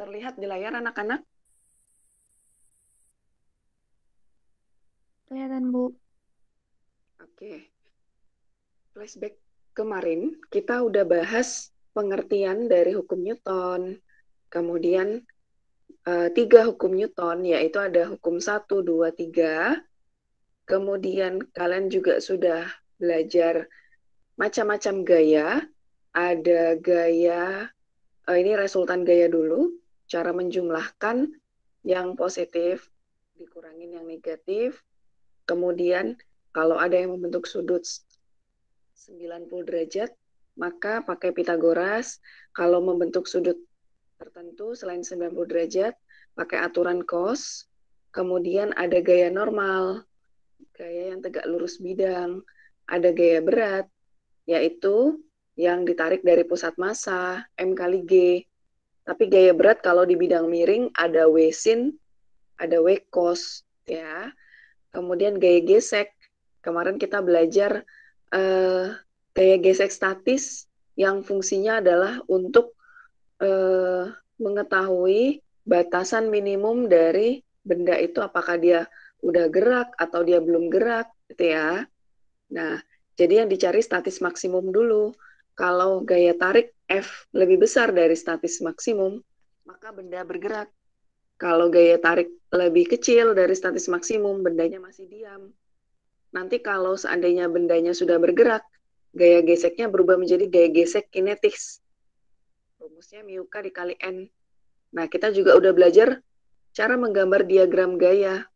terlihat di layar anak-anak? Kelihatan, Bu. Oke, flashback kemarin kita udah bahas pengertian dari hukum Newton, kemudian 3 hukum Newton, yaitu ada hukum 1, 2, 3. Kemudian kalian juga sudah belajar macam-macam gaya. Ada gaya, ini resultan gaya dulu, cara menjumlahkan yang positif dikurangin yang negatif. Kemudian kalau ada yang membentuk sudut 90 derajat, maka pakai Pitagoras. Kalau membentuk sudut tertentu selain 90 derajat, pakai aturan cos. Kemudian ada gaya normal, gaya yang tegak lurus bidang. Ada gaya berat, yaitu yang ditarik dari pusat massa, M kali G. Tapi gaya berat kalau di bidang miring ada W sin, ada W cos, ya. Kemudian gaya gesek, kemarin kita belajar gaya gesek statis yang fungsinya adalah untuk mengetahui batasan minimum dari benda itu, apakah dia udah gerak atau dia belum gerak, gitu ya. Nah, jadi yang dicari statis maksimum dulu. Kalau gaya tarik F lebih besar dari statis maksimum, maka benda bergerak. Kalau gaya tarik lebih kecil dari statis maksimum, bendanya masih diam. Nanti kalau seandainya bendanya sudah bergerak, gaya geseknya berubah menjadi gaya gesek kinetis. Rumusnya mu K dikali N. Nah, kita juga udah belajar cara menggambar diagram gaya.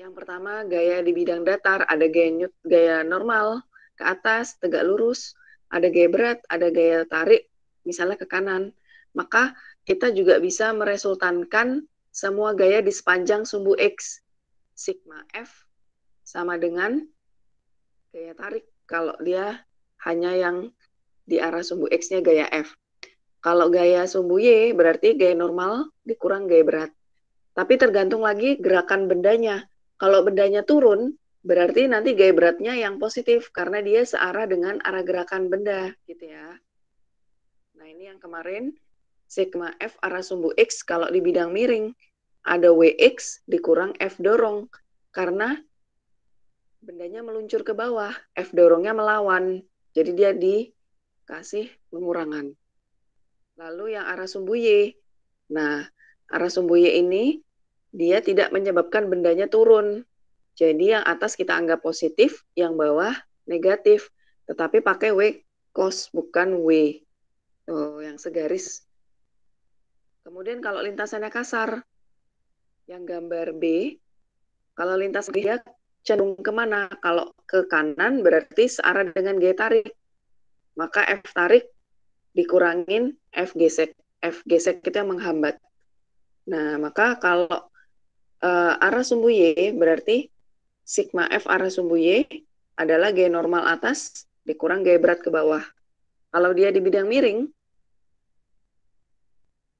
Yang pertama, gaya di bidang datar, ada gaya normal, ke atas, tegak lurus, ada gaya berat, ada gaya tarik, misalnya ke kanan. Maka kita juga bisa meresultankan semua gaya di sepanjang sumbu X. Sigma F sama dengan gaya tarik, kalau dia hanya yang di arah sumbu X-nya gaya F. Kalau gaya sumbu Y berarti gaya normal dikurang gaya berat. Tapi tergantung lagi gerakan bendanya. Kalau bendanya turun, berarti nanti gaya beratnya yang positif karena dia searah dengan arah gerakan benda, gitu ya. Nah, ini yang kemarin sigma F arah sumbu X kalau di bidang miring ada WX dikurang F dorong karena bendanya meluncur ke bawah, F dorongnya melawan. Jadi dia dikasih pengurangan. Lalu yang arah sumbu Y. Nah, arah sumbu Y ini dia tidak menyebabkan bendanya turun. Jadi yang atas kita anggap positif, yang bawah negatif. Tetapi pakai W cos, bukan W. Oh, yang segaris. Kemudian kalau lintasannya kasar, yang gambar B, kalau lintas dia cenderung kemana? Kalau ke kanan berarti searah dengan gaya tarik. Maka F tarik dikurangin F gesek. F gesek itu yang menghambat. Nah, maka kalau arah sumbu Y berarti sigma F arah sumbu Y adalah gaya normal atas dikurang gaya berat ke bawah. Kalau dia di bidang miring,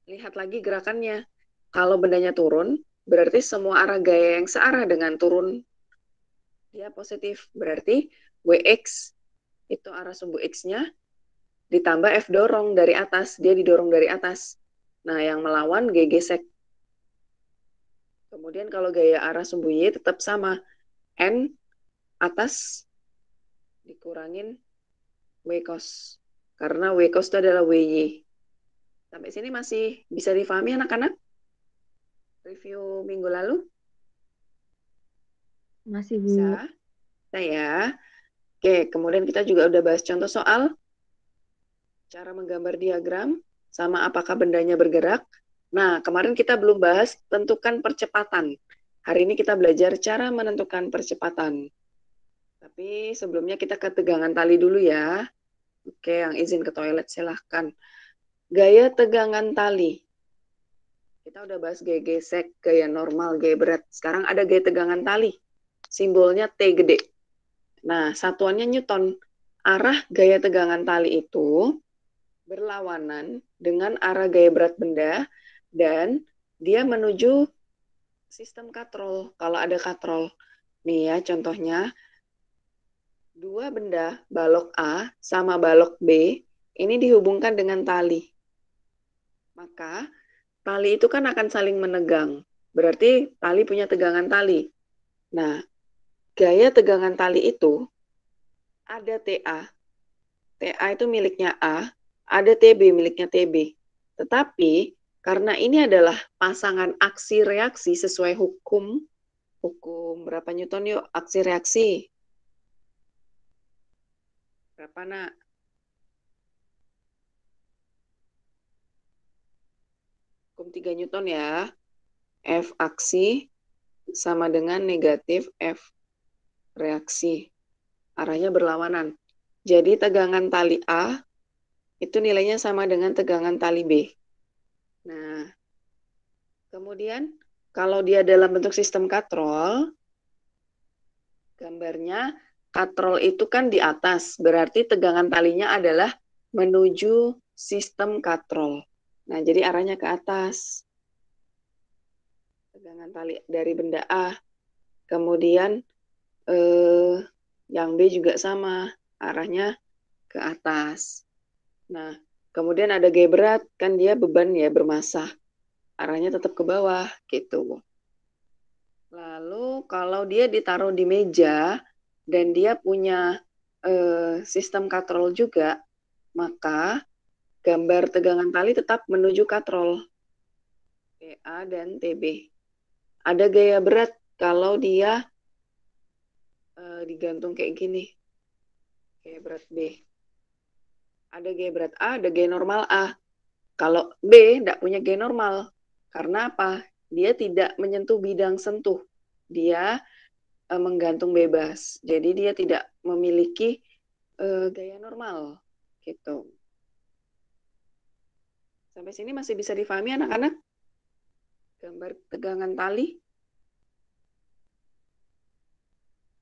lihat lagi gerakannya. Kalau bendanya turun, berarti semua arah gaya yang searah dengan turun dia positif. Berarti WX itu arah sumbu X-nya ditambah F dorong dari atas, dia didorong dari atas. Nah, yang melawan G gesek. Kemudian kalau gaya arah sumbu Y tetap sama, N atas dikurangin W cos. Karena W cos itu adalah WY. Sampai sini masih bisa difahami anak-anak? Review minggu lalu? Masih, Bu. Bisa? Nah ya. Oke, kemudian kita juga udah bahas contoh soal cara menggambar diagram sama apakah bendanya bergerak. Nah, kemarin kita belum bahas tentukan percepatan. Hari ini kita belajar cara menentukan percepatan. Tapi sebelumnya kita ke tegangan tali dulu ya. Oke, yang izin ke toilet silahkan. Gaya tegangan tali. Kita udah bahas gaya gesek, gaya normal, gaya berat. Sekarang ada gaya tegangan tali. Simbolnya T gede. Nah, satuannya Newton. Arah gaya tegangan tali itu berlawanan dengan arah gaya berat benda dan dia menuju sistem katrol. Kalau ada katrol. Nih ya contohnya. Dua benda, balok A sama balok B, ini dihubungkan dengan tali. Maka tali itu kan akan saling menegang. Berarti tali punya tegangan tali. Nah, gaya tegangan tali itu ada TA. TA itu miliknya A, ada TB miliknya TB. Tetapi karena ini adalah pasangan aksi reaksi sesuai hukum berapa Newton yuk aksi reaksi. Berapa nak? Hukum 3 Newton ya. F aksi sama dengan negatif F reaksi. Arahnya berlawanan. Jadi tegangan tali A itu nilainya sama dengan tegangan tali B. Nah, kemudian kalau dia dalam bentuk sistem katrol, gambarnya katrol itu kan di atas, berarti tegangan talinya adalah menuju sistem katrol. Nah, jadi arahnya ke atas. Tegangan tali dari benda A. Kemudian yang B juga sama, arahnya ke atas. Nah, kemudian ada G berat, kan dia beban ya, bermassa. Arahnya tetap ke bawah, gitu. Lalu kalau dia ditaruh di meja, dan dia punya sistem katrol juga, maka gambar tegangan tali tetap menuju katrol. TA dan TB. Ada gaya berat kalau dia digantung kayak gini. Gaya berat B. Ada gaya berat A, ada gaya normal A. Kalau B tidak punya gaya normal. Karena apa? Dia tidak menyentuh bidang sentuh. Dia menggantung bebas. Jadi dia tidak memiliki gaya normal. Gitu. Sampai sini masih bisa difahami anak-anak? Gambar tegangan tali?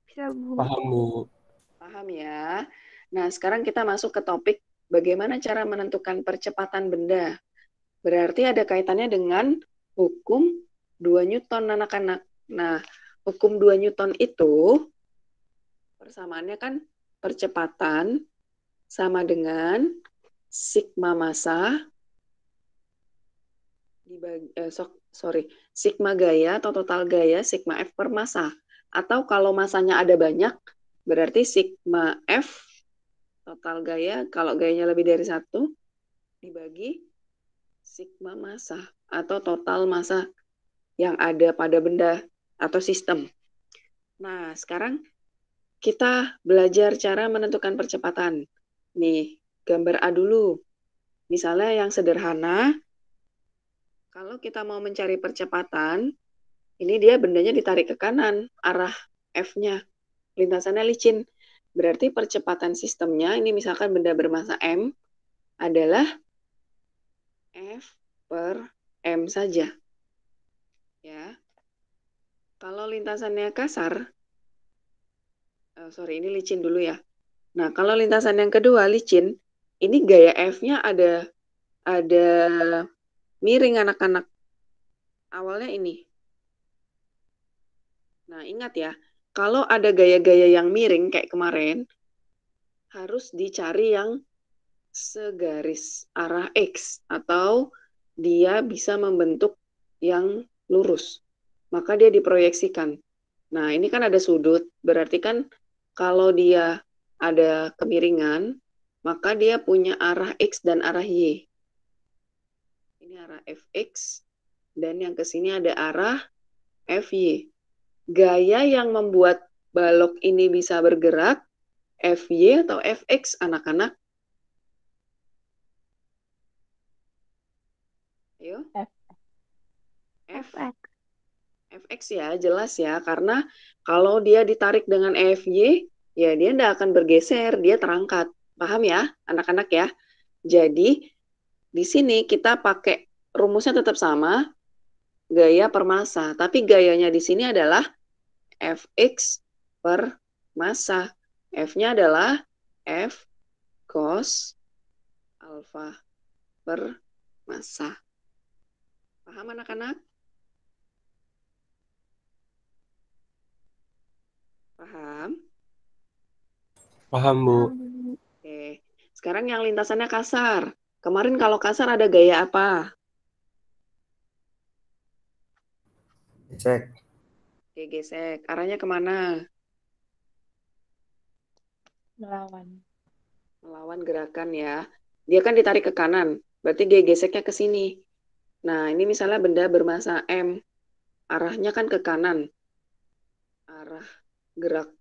Bisa, Bu. Paham, Bu. Paham ya. Nah, sekarang kita masuk ke topik bagaimana cara menentukan percepatan benda. Berarti ada kaitannya dengan hukum 2 Newton anak-anak. Nah, hukum 2 Newton itu persamaannya kan percepatan sama dengan sigma massa sigma gaya atau total gaya sigma F per massa. Atau kalau massanya ada banyak, berarti sigma F total gaya, kalau gayanya lebih dari 1, dibagi sigma massa atau total massa yang ada pada benda atau sistem. Nah, sekarang kita belajar cara menentukan percepatan. Nih, gambar A dulu. Misalnya yang sederhana, kalau kita mau mencari percepatan, ini dia bendanya ditarik ke kanan, arah F-nya. Lintasannya licin. Berarti percepatan sistemnya, ini misalkan benda bermassa M, adalah F per M saja. Ya. Kalau lintasannya kasar, ini licin dulu ya. Nah, kalau lintasan yang kedua licin, ini gaya F-nya ada miring anak-anak. Awalnya ini. Nah, ingat ya, kalau ada gaya-gaya yang miring kayak kemarin, harus dicari yang segaris arah X atau dia bisa membentuk yang lurus. Maka dia diproyeksikan. Nah, ini kan ada sudut, berarti kan kalau dia ada kemiringan, maka dia punya arah X dan arah Y. Ini arah Fx, dan yang ke sini ada arah Fy. Gaya yang membuat balok ini bisa bergerak, Fy atau Fx, anak-anak? Ayo. F. F. Fx ya, jelas ya. Karena kalau dia ditarik dengan Fy, ya dia tidak akan bergeser, dia terangkat. Paham ya, anak-anak ya? Jadi, di sini kita pakai rumusnya tetap sama, gaya per massa. Tapi gayanya di sini adalah Fx per massa. F-nya adalah F cos alfa per massa. Paham anak-anak? Paham? Paham, Bu. Oke. Sekarang yang lintasannya kasar. Kemarin kalau kasar ada gaya apa? Cek. Oke, gesek. Arahnya kemana? Melawan. Melawan gerakan ya. Dia kan ditarik ke kanan. Berarti dia geseknya ke sini. Nah, ini misalnya benda bermassa M. Arahnya kan ke kanan. Arah gerak.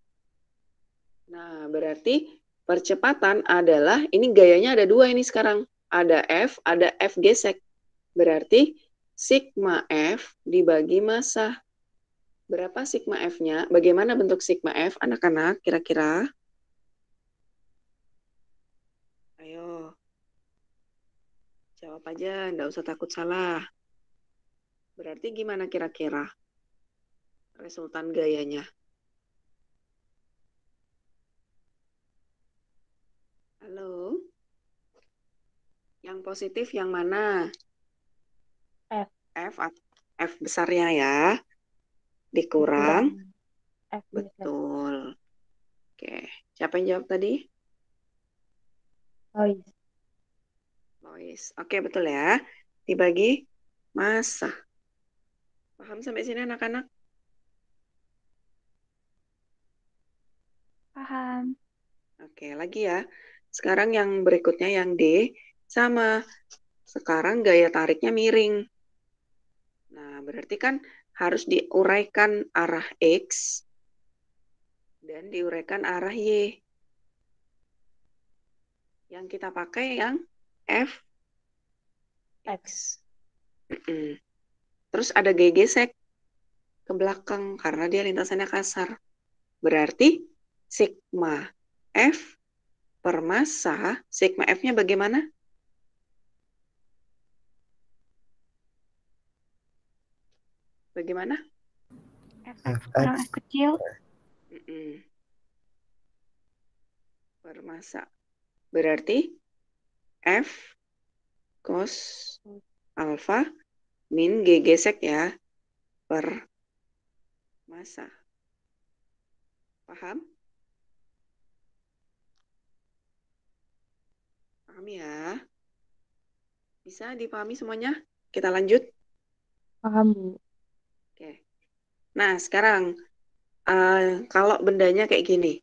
Nah, berarti percepatan adalah, ini gayanya ada dua ini sekarang. Ada F gesek. Berarti sigma F dibagi massa. Berapa sigma F-nya? Bagaimana bentuk sigma F, anak-anak, kira-kira? Ayo, jawab aja, nggak usah takut salah. Berarti gimana kira-kira resultan gayanya? Halo? Yang positif yang mana? F. F besarnya ya. Dikurang. F gesek. Betul. Oke, siapa yang jawab tadi? Lois. Lois. Oke, betul ya. Dibagi massa. Paham sampai sini anak-anak? Paham. Oke, lagi ya. Sekarang yang berikutnya yang D. Sama. Sekarang gaya tariknya miring. Nah, berarti kan harus diuraikan arah X dan diuraikan arah Y. Yang kita pakai yang F, X. Terus ada G gesek ke belakang karena dia lintasannya kasar. Berarti sigma F per massa, sigma F-nya bagaimana? Bagaimana? Kurang F kecil. Per massa. Berarti F cos alfa min G gesek ya per massa. Paham? Paham ya? Bisa dipahami semuanya? Kita lanjut. Paham, Bu. Oke. Nah, sekarang kalau bendanya kayak gini,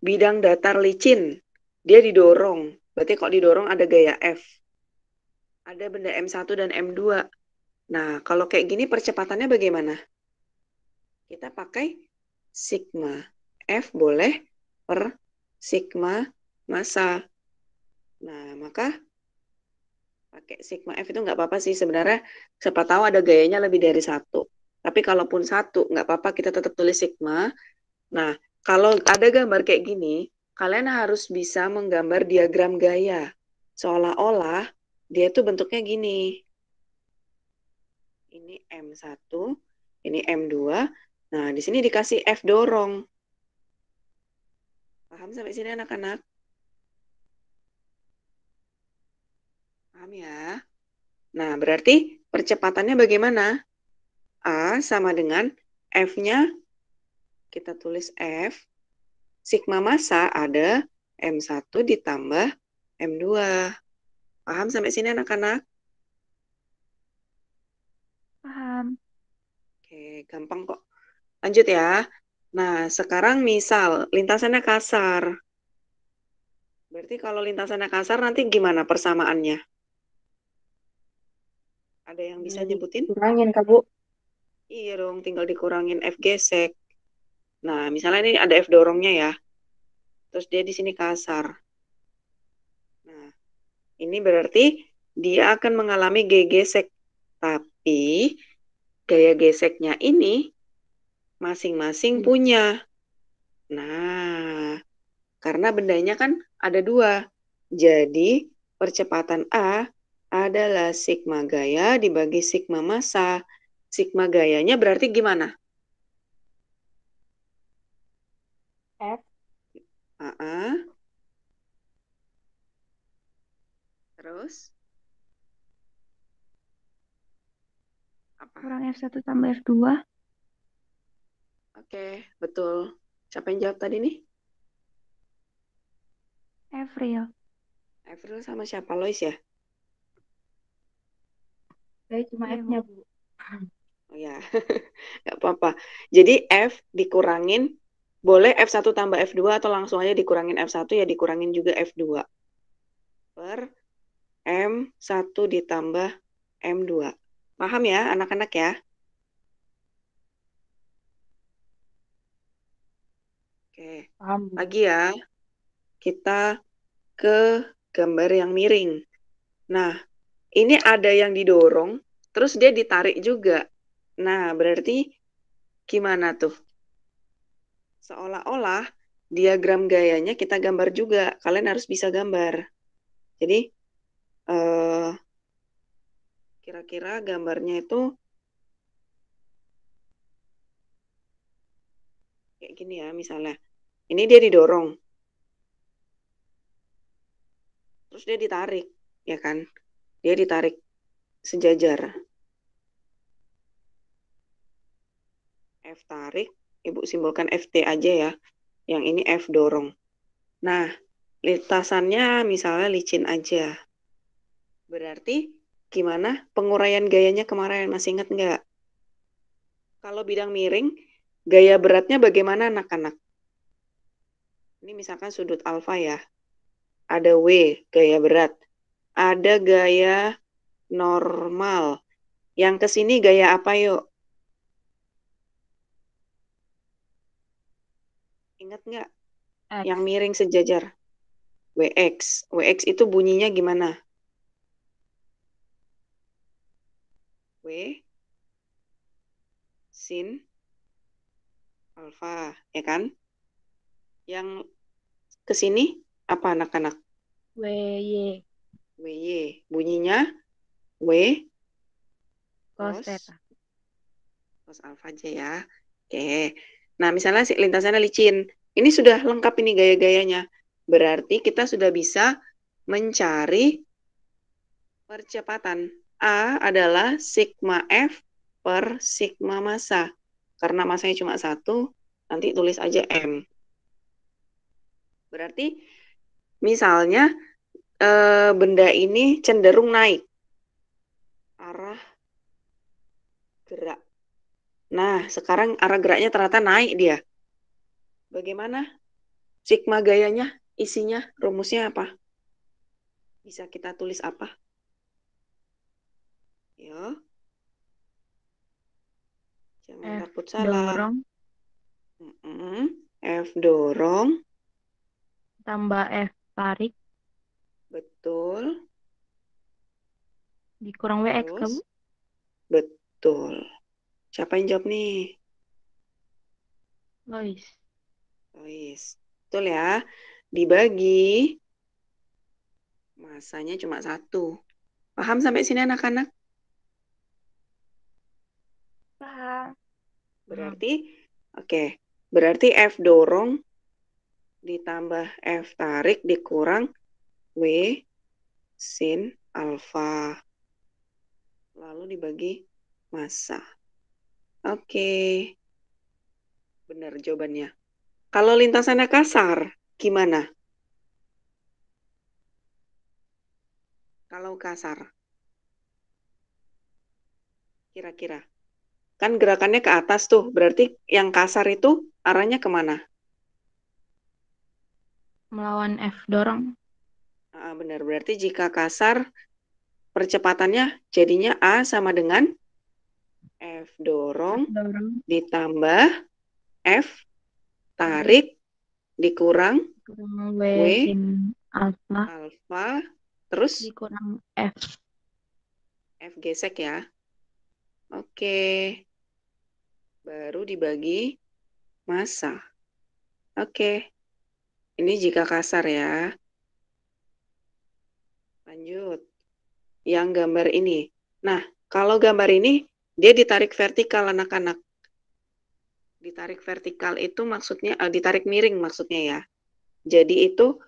bidang datar licin, dia didorong. Berarti kalau didorong ada gaya F. Ada benda M1 dan M2. Nah, kalau kayak gini percepatannya bagaimana? Kita pakai sigma F boleh per sigma massa. Nah, maka pakai sigma F itu nggak apa-apa sih sebenarnya. Siapa tahu ada gayanya lebih dari satu. Tapi kalaupun satu, nggak apa-apa kita tetap tulis sigma. Nah, kalau ada gambar kayak gini, kalian harus bisa menggambar diagram gaya. Seolah-olah dia itu bentuknya gini. Ini M1, ini M2. Nah, di sini dikasih F dorong. Paham sampai sini anak-anak? Paham ya? Nah, berarti percepatannya bagaimana? A sama dengan F-nya, kita tulis F. Sigma massa ada M1 ditambah M2. Paham sampai sini anak-anak? Paham. Oke, gampang kok. Lanjut ya. Nah, sekarang misal lintasannya kasar. Berarti kalau lintasannya kasar nanti gimana persamaannya? Ada yang bisa nyebutin? Kurangin, Kak, Bu. Iya dong, tinggal dikurangin F gesek. Nah, misalnya ini ada F dorongnya ya. Terus dia di sini kasar. Nah, ini berarti dia akan mengalami G gesek. Tapi gaya geseknya ini masing-masing punya. Nah, karena bendanya kan ada dua. Jadi, percepatan A adalah sigma gaya dibagi sigma massa. Sigma gayanya berarti gimana? F. Terus? Apa? Kurang F1 tambah F2. Oke, betul. Siapa yang jawab tadi nih? Avril. Avril sama siapa? Lois ya? Saya cuma Iya, F-nya, Bu. Oh ya, nggak apa-apa. Jadi F dikurangin, boleh F1 tambah F2 atau langsung aja dikurangin F1 ya dikurangin juga F2 per M1 ditambah M2. Paham ya anak-anak ya? Oke, Paham, Bu. lagi ya. Kita ke gambar yang miring. Nah, ini ada yang didorong, terus dia ditarik juga. Nah, berarti gimana tuh? Seolah-olah diagram gayanya kita gambar juga. Kalian harus bisa gambar. Jadi, eh, kira-kira gambarnya itu kayak gini ya, misalnya. Ini dia didorong, terus dia ditarik, ya kan? Dia ditarik sejajar. F tarik, Ibu simbolkan FT aja ya. Yang ini F dorong. Nah, lintasannya misalnya licin aja. Berarti gimana penguraian gayanya kemarin? Masih ingat nggak? Kalau bidang miring, gaya beratnya bagaimana anak-anak? Ini misalkan sudut alfa ya. Ada W, gaya berat. Ada gaya normal. Yang ke sini gaya apa yuk? Ingat nggak? X. Yang miring sejajar. WX. WX itu bunyinya gimana? W sin alfa, ya kan? Yang ke sini apa anak-anak? WY. WY. Bunyinya W Cos cos theta. cos alfa aja ya. Oke. Nah, misalnya lintasannya licin. Ini sudah lengkap ini gaya-gayanya. Berarti kita sudah bisa mencari percepatan. A adalah sigma F per sigma massa. Karena massanya cuma satu, nanti tulis aja M. Berarti misalnya benda ini cenderung naik arah gerak. Nah, sekarang arah geraknya ternyata naik dia. Bagaimana sigma gayanya? Isinya, rumusnya apa? Bisa kita tulis apa? Ya, jangan F takut salah. dorong F dorong, tambah F tarik betul. dikurang WX ke, Bu? Terus, betul. Siapa yang jawab nih? Lois. Lois. Betul ya. Dibagi, masanya cuma satu. Paham sampai sini anak-anak? Paham. Berarti, oke. Berarti F dorong ditambah F tarik dikurang W sin alfa. Lalu dibagi massa. Oke. Benar jawabannya. Kalau lintasannya kasar, gimana? Kalau kasar, kira-kira. Kan gerakannya ke atas tuh, berarti yang kasar itu arahnya kemana? Melawan F dorong. Benar, berarti jika kasar, percepatannya jadinya A sama dengan F dorong F dorong ditambah F tarik tarik dikurang dikurang W W sin alfa alfa, terus dikurang F. F gesek ya. Oke, baru dibagi massa. Oke, ini jika kasar ya. Lanjut, yang gambar ini. Nah, kalau gambar ini, dia ditarik vertikal anak-anak. Ditarik vertikal itu maksudnya, ditarik miring maksudnya ya. Jadi itu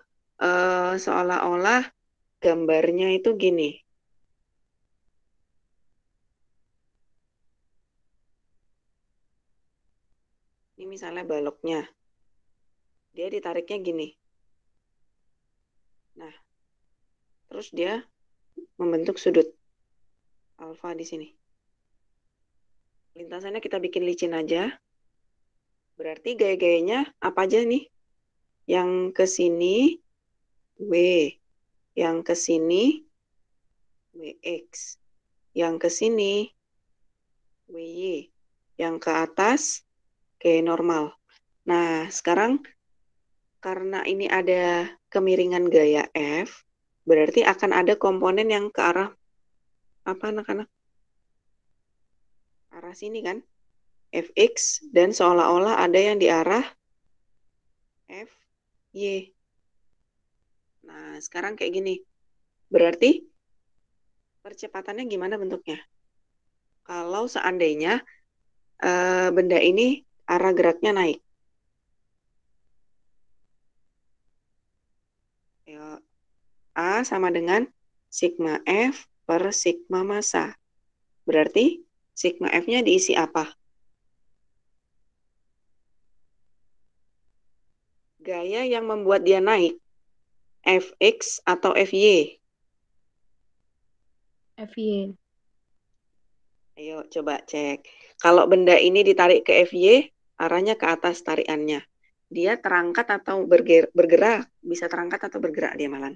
seolah-olah gambarnya itu gini. Ini misalnya baloknya. Dia ditariknya gini. Nah, terus dia membentuk sudut alfa di sini. Lintasannya kita bikin licin aja. Berarti gaya-gayanya apa aja nih? Yang ke sini W, yang ke sini WX, yang ke sini WY, yang ke atas G normal. Nah, sekarang karena ini ada kemiringan gaya F, berarti akan ada komponen yang ke arah apa anak-anak? Arah sini kan? Fx, dan seolah-olah ada yang di arah Fy. Nah, sekarang kayak gini. Berarti percepatannya gimana bentuknya? Kalau seandainya benda ini arah geraknya naik. Ya, A sama dengan sigma F per sigma massa. Berarti sigma F-nya diisi apa? Gaya yang membuat dia naik, Fx atau Fy? FY. Ayo coba cek. Kalau benda ini ditarik ke Fy, arahnya ke atas tarikannya. Dia terangkat atau bergerak? Bisa terangkat atau bergerak dia malah?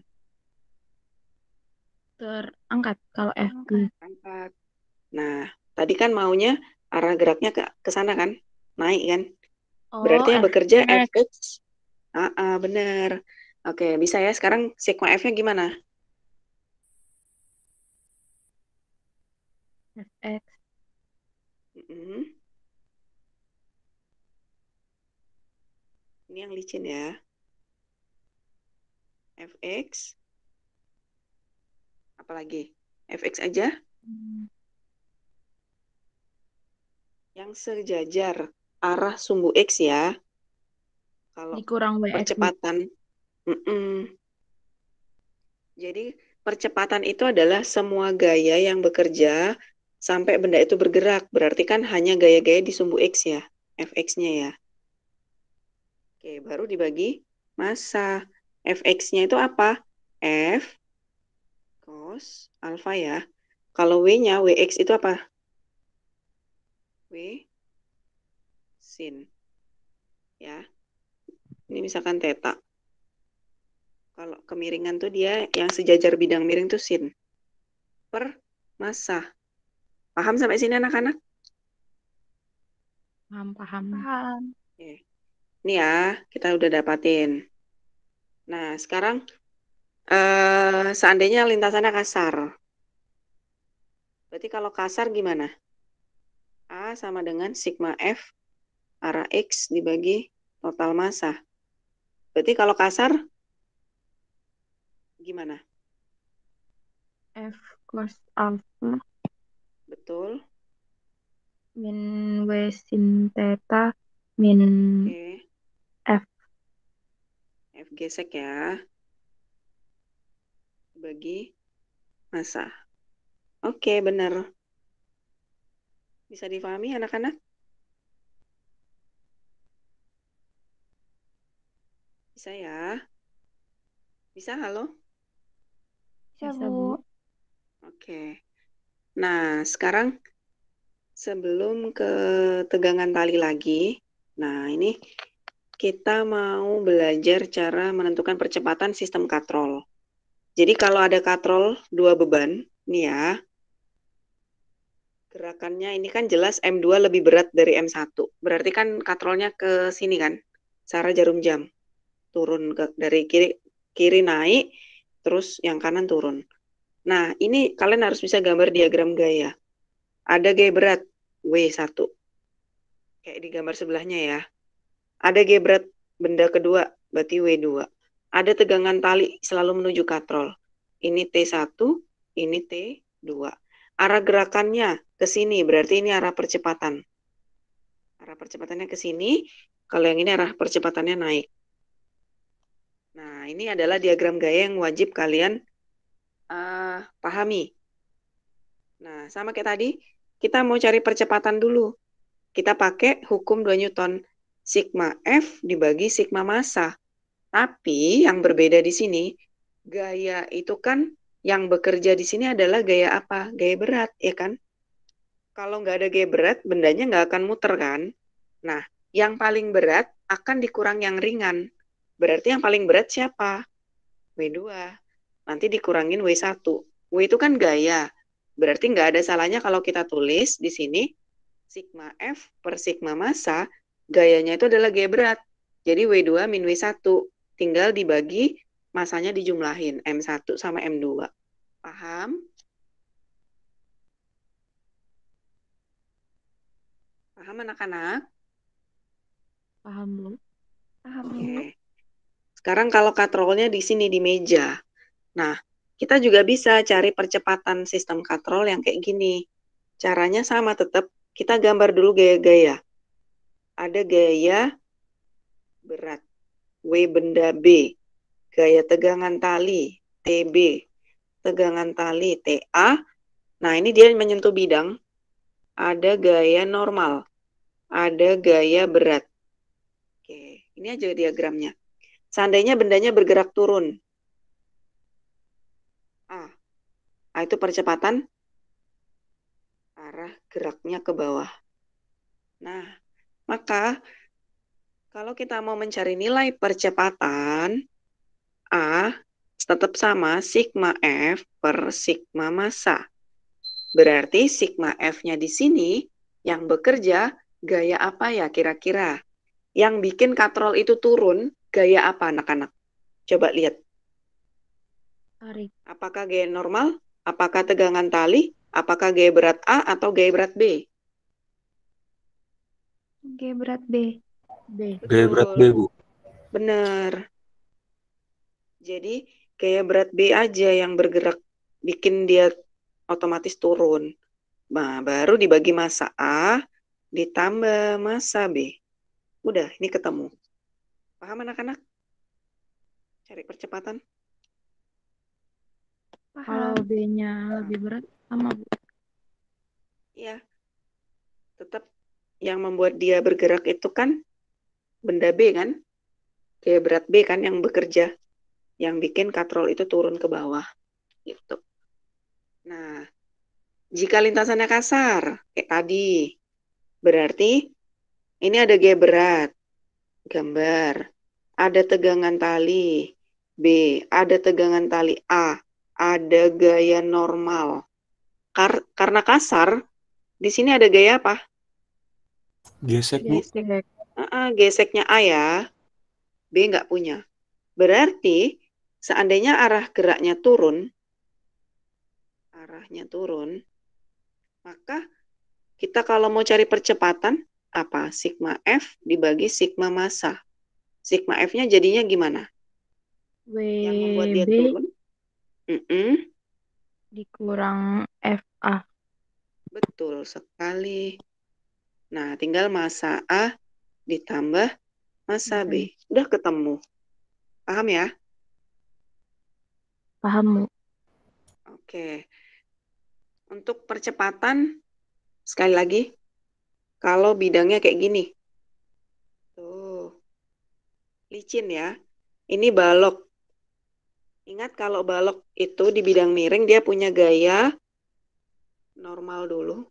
Terangkat kalau FY. Terangkat. Nah, tadi kan maunya arah geraknya ke sana kan? Naik kan? Oh, Berarti yang bekerja Fx. Fx. Benar. Oke, bisa ya. Sekarang sigma F-nya gimana? Fx. Mm-mm. Ini yang licin ya. Fx. Apalagi? Fx aja. Yang sejajar arah sumbu X ya. Kalau Dikurang WX. percepatan. Jadi percepatan itu adalah semua gaya yang bekerja sampai benda itu bergerak. Berarti kan hanya gaya-gaya di sumbu X ya. Fx-nya ya. Oke, baru dibagi massa. Fx-nya itu apa? F cos alfa ya. Kalau W-nya, Wx itu apa? W sin. Ya. Ini misalkan theta. Kalau kemiringan tuh dia yang sejajar bidang miring tuh sin. Per massa. Paham sampai sini anak-anak? Paham. Oke. Ini ya, kita udah dapatin. Nah, sekarang seandainya lintasannya kasar. Berarti kalau kasar gimana? A sama dengan sigma F arah X dibagi total massa. Berarti kalau kasar gimana? F cos alpha Betul. min W sin theta min Oke. F. F gesek ya. Bagi massa. Oke, benar. Bisa difahami anak-anak? Bisa ya? Bisa, halo? Bisa, Bu. Oke. Nah, sekarang sebelum ke tegangan tali lagi, nah ini kita mau belajar cara menentukan percepatan sistem katrol. Jadi kalau ada katrol 2 beban, nih ya, gerakannya ini kan jelas M2 lebih berat dari M1. Berarti kan katrolnya ke sini kan, searah jarum jam. Turun dari kiri naik, terus yang kanan turun. Nah, ini kalian harus bisa gambar diagram gaya. Ada gaya berat, W1. Kayak di gambar sebelahnya ya. Ada gaya berat benda kedua, berarti W2. Ada tegangan tali selalu menuju katrol. Ini T1, ini T2. Arah gerakannya ke sini, berarti ini arah percepatan. Arah percepatannya ke sini, kalau yang ini arah percepatannya naik. Nah, ini adalah diagram gaya yang wajib kalian pahami. Nah, sama kayak tadi, kita mau cari percepatan dulu. Kita pakai hukum 2 Newton. Sigma F dibagi sigma massa. Tapi yang berbeda di sini, gaya itu kan yang bekerja di sini adalah gaya apa? Gaya berat, ya kan? Kalau nggak ada G berat, bendanya nggak akan muter kan? Nah, yang paling berat akan dikurang yang ringan. Berarti yang paling berat siapa? W2. Nanti dikurangin W1. W itu kan gaya. Berarti nggak ada salahnya kalau kita tulis di sini sigma F per sigma massa, gayanya itu adalah G berat. Jadi W2 min W1. Tinggal dibagi, masanya dijumlahin. M1 sama M2. Paham? Paham anak-anak? Paham, Bu. Paham, Bu. Oke. Sekarang kalau katrolnya di sini di meja. Nah, kita juga bisa cari percepatan sistem katrol yang kayak gini. Caranya sama tetap, kita gambar dulu gaya-gaya. Ada gaya berat, W benda B, gaya tegangan tali, TB, tegangan tali, TA. Nah, ini dia menyentuh bidang. Ada gaya normal, ada gaya berat. Oke, ini aja diagramnya. Seandainya bendanya bergerak turun. Itu percepatan arah geraknya ke bawah. Nah, maka kalau kita mau mencari nilai percepatan, A tetap sama sigma F per sigma massa. Berarti sigma F-nya di sini yang bekerja gaya apa ya kira-kira? Yang bikin katrol itu turun, gaya apa anak-anak? Coba lihat. Tarik. Apakah gaya normal? Apakah tegangan tali? Apakah gaya berat A atau gaya berat B? G berat B. B. Gaya berat B, Bu. Benar. Jadi gaya berat B aja yang bergerak, bikin dia otomatis turun. Nah, baru dibagi massa A, ditambah massa B. Udah, ini ketemu. Paham anak-anak? Cari percepatan. Kalau Paham. B-nya lebih berat sama, Bu. Iya. Tetap yang membuat dia bergerak itu kan benda B kan? Gaya berat B kan yang bekerja. Yang bikin katrol itu turun ke bawah. Gitu. Nah, jika lintasannya kasar, kayak tadi, berarti ini ada gaya berat, gambar. Ada tegangan tali, B. Ada tegangan tali, A. Ada gaya normal. Karena kasar, di sini ada gaya apa? Gesek, Bu. Gesek. Geseknya A ya. B nggak punya. Berarti, seandainya arahnya turun, maka kita kalau mau cari percepatan, apa? Sigma F dibagi sigma massa. Sigma F-nya jadinya gimana? Yang membuat dia WB turun? dikurang FA. Betul sekali. Nah, tinggal massa A ditambah massa B. Udah ketemu. Paham ya? Paham, Bu. Oke. Untuk percepatan, sekali lagi, kalau bidangnya kayak gini. Tuh. Licin ya. Ini balok. Ingat kalau balok itu di bidang miring dia punya gaya normal dulu.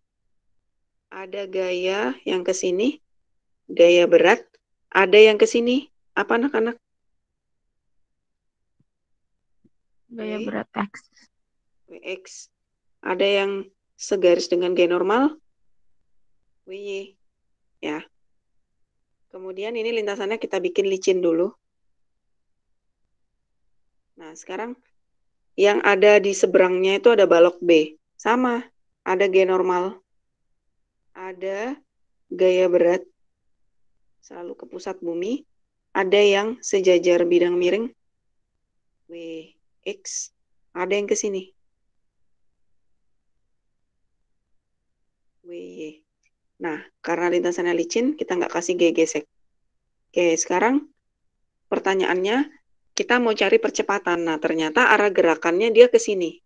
Ada gaya yang ke sini, gaya berat. Ada yang ke sini. Apa anak-anak? Gaya W, berat X. WX. Ada yang segaris dengan gaya normal, WY. Ya. Kemudian ini lintasannya kita bikin licin dulu. Nah, sekarang yang ada di seberangnya itu ada balok B. Sama, ada gaya normal. Ada gaya berat selalu ke pusat bumi. Ada yang sejajar bidang miring, WX. Ada yang ke sini, WY. Nah, karena lintasannya licin, kita nggak kasih G gesek. Oke, sekarang pertanyaannya, kita mau cari percepatan. Nah, ternyata arah gerakannya dia ke sini.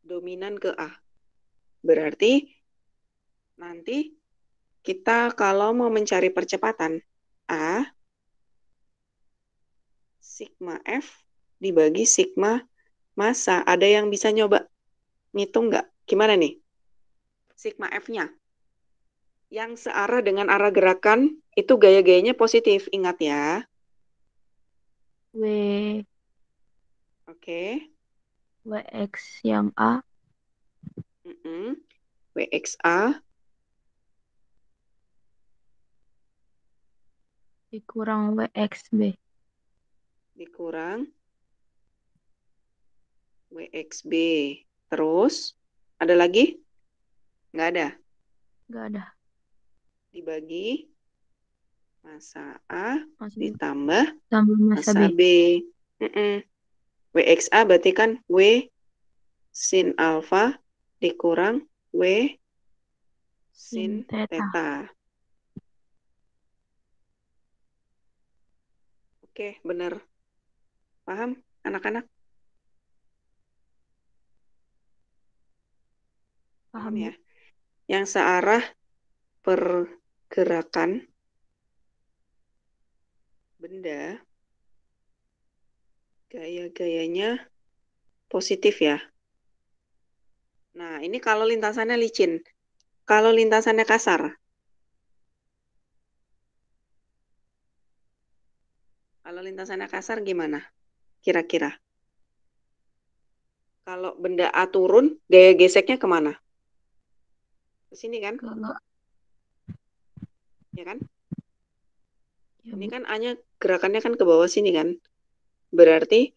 Dominan ke A. Berarti nanti kita kalau mau mencari percepatan, A, sigma F dibagi sigma massa. Ada yang bisa nyoba ngitung nggak? Gimana nih? sigma F-nya. Yang searah dengan arah gerakan itu gaya-gayanya positif, ingat ya. W Oke. WX yang A WXA dikurang WXB dikurang WXB. Terus, ada lagi? Nggak ada. nggak ada. Dibagi masa A Masa ditambah tambah masa masa B. B. WXA berarti kan W sin alfa dikurang W sin Sin theta. theta. Oke, benar. Paham anak-anak? Paham Paham, Bu? ya? Yang searah pergerakan benda gaya-gayanya positif ya. Nah, ini kalau lintasannya licin. Kalau lintasannya kasar. Kalau lintasannya kasar gimana? Kira-kira. Kalau benda A turun, gaya geseknya kemana? Ke sini kan? Kalau Ya kan? ya, Ini Bu. kan A-nya gerakannya kan ke bawah sini kan? Berarti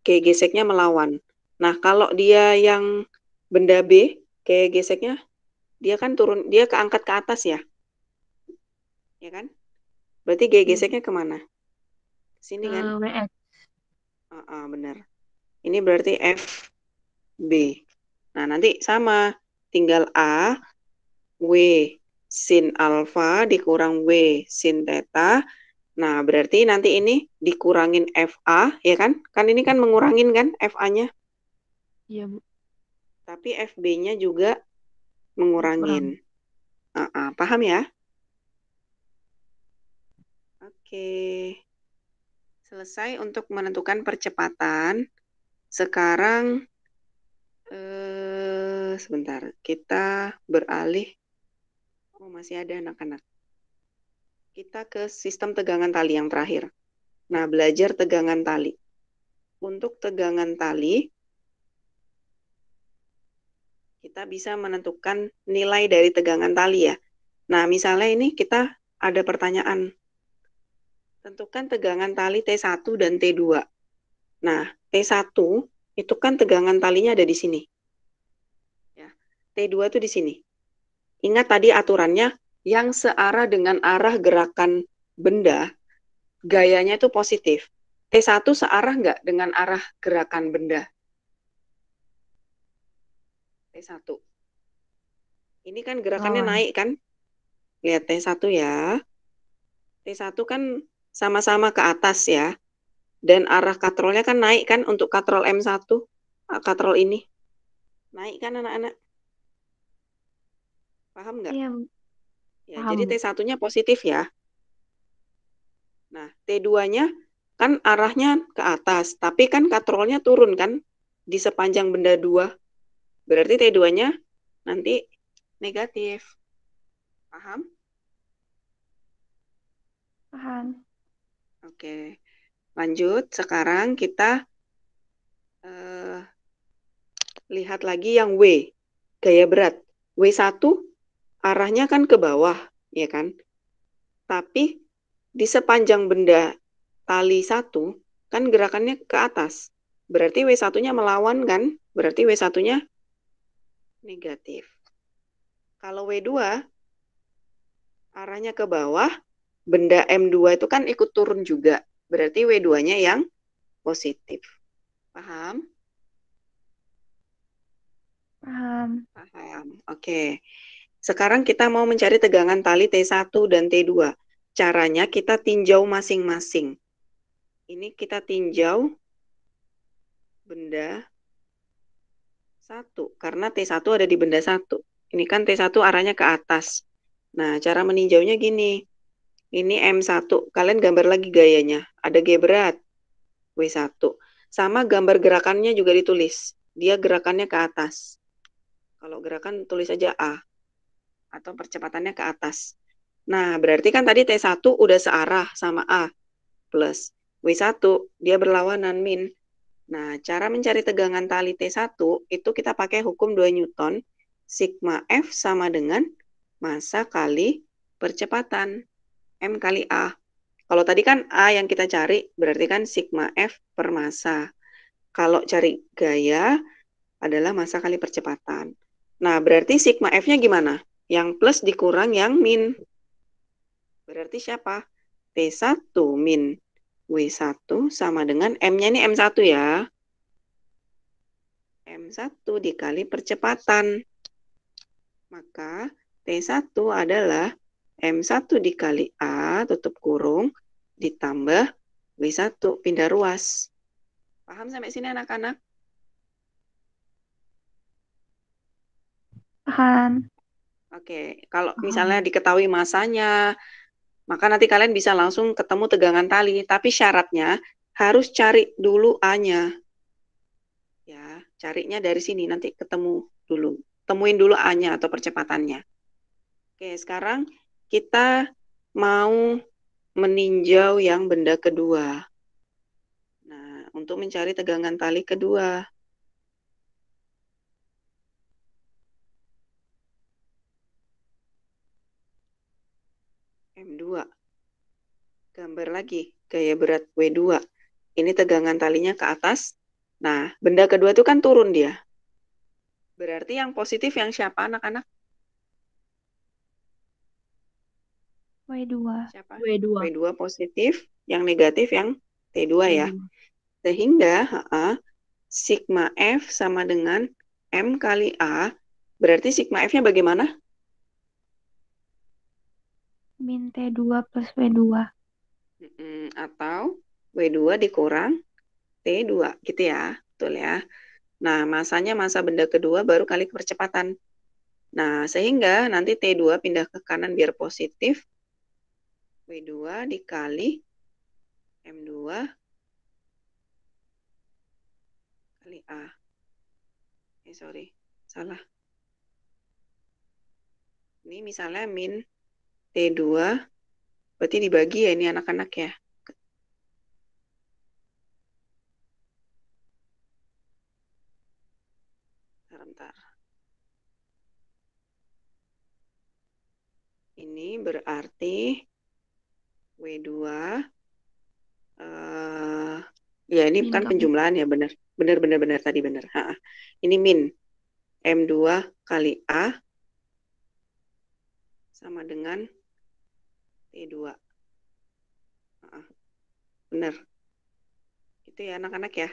gaya geseknya melawan. Nah, kalau dia yang benda B, gaya geseknya dia kan turun, dia keangkat ke atas ya. Ya kan? Berarti gaya Ya, Bu. geseknya kemana? Sini Ke kan? WX. Benar. Ini berarti FB. Nah, nanti sama. Tinggal A, W sin alfa dikurang W sin theta. Nah, berarti nanti ini dikurangin FA, ya kan? Kan ini kan mengurangin kan FA-nya. Iya, Bu. Tapi FB-nya juga mengurangin. Paham ya? Oke. Selesai untuk menentukan percepatan. Sekarang, sebentar. Kita beralih. Oh, masih ada anak-anak. Kita ke sistem tegangan tali yang terakhir. Nah, belajar tegangan tali. Untuk tegangan tali, kita bisa menentukan nilai dari tegangan tali ya. Nah, misalnya ini kita ada pertanyaan. Tentukan tegangan tali T1 dan T2. Nah, T1 itu kan tegangan talinya ada di sini. Ya. T2 itu di sini. Ingat tadi aturannya, yang searah dengan arah gerakan benda, gayanya itu positif. T1 searah nggak dengan arah gerakan benda? T1. Ini kan gerakannya Lawan. naik kan? Lihat T1 ya. T1 kan sama-sama ke atas ya. Dan arah katrolnya kan naik kan untuk katrol M1. Katrol ini. Naik kan anak-anak? Paham nggak? Iya, Bu. Ya, Paham, jadi Bu. T1-nya positif ya. Nah, T2-nya kan arahnya ke atas. Tapi kan katrolnya turun kan? Di sepanjang benda 2. Berarti T2-nya nanti negatif. Paham? Paham. Oke. Lanjut, sekarang kita lihat lagi yang W, gaya berat. W1 arahnya kan ke bawah, ya kan? Tapi di sepanjang benda tali 1 kan gerakannya ke atas. Berarti W1-nya melawan kan? Berarti W1-nya negatif. Kalau W2 arahnya ke bawah, benda M2 itu kan ikut turun juga. Berarti W2-nya yang positif. Paham? Paham. Paham. Oke. Sekarang kita mau mencari tegangan tali T1 dan T2. Caranya kita tinjau masing-masing. Ini kita tinjau benda 1. Karena T1 ada di benda 1. Ini kan T1 arahnya ke atas. Nah, cara meninjaunya gini. Ini M1. Kalian gambar lagi gayanya. Ada G berat. W1. Sama gambar gerakannya juga ditulis. Dia gerakannya ke atas. Kalau gerakan tulis aja A. atau percepatannya ke atas. Nah, berarti kan tadi T1 udah searah sama A plus W1, dia berlawanan min. Nah, cara mencari tegangan tali T1 itu kita pakai hukum 2 Newton, sigma F sama dengan massa kali percepatan, M kali A. Kalau tadi kan A yang kita cari, berarti kan sigma F per massa. Kalau cari gaya adalah massa kali percepatan. Nah, berarti sigma F-nya gimana? Yang plus dikurang yang min. Berarti siapa? T1 min W1 sama dengan M-nya ini M1 ya. M1 dikali percepatan. Maka T1 adalah M1 dikali A, tutup kurung, ditambah W1, pindah ruas. Paham sampai sini anak-anak? Paham. Oke, kalau misalnya diketahui masanya, maka nanti kalian bisa langsung ketemu tegangan tali. Tapi syaratnya harus cari dulu A-nya. Ya, carinya dari sini, nanti ketemu dulu. Temuin dulu A-nya atau percepatannya. Oke, sekarang kita mau meninjau yang benda kedua. Nah, untuk mencari tegangan tali kedua. M2. Gambar lagi, gaya berat W2. Ini tegangan talinya ke atas. Nah, benda kedua itu kan turun dia. Berarti yang positif yang siapa anak-anak? W2. Siapa? W2. W2 positif, yang negatif yang T2 ya. Sehingga sigma F sama dengan M kali A. Berarti sigma F-nya bagaimana? Min T2 plus W2. Atau W2 dikurang T2 gitu ya. Betul ya. Nah, masanya masa benda kedua baru kali kepercepatan. Nah, sehingga nanti T2 pindah ke kanan biar positif. W2 dikali M2 kali A. Sorry, salah. Ini misalnya min T2, berarti dibagi ya ini anak-anak ya. Bentar. Ini berarti W2, ya ini Min kan kali. penjumlahan ya, benar. Benar tadi benar. Ini min M2 kali A sama dengan T2. Benar. Itu ya anak-anak ya.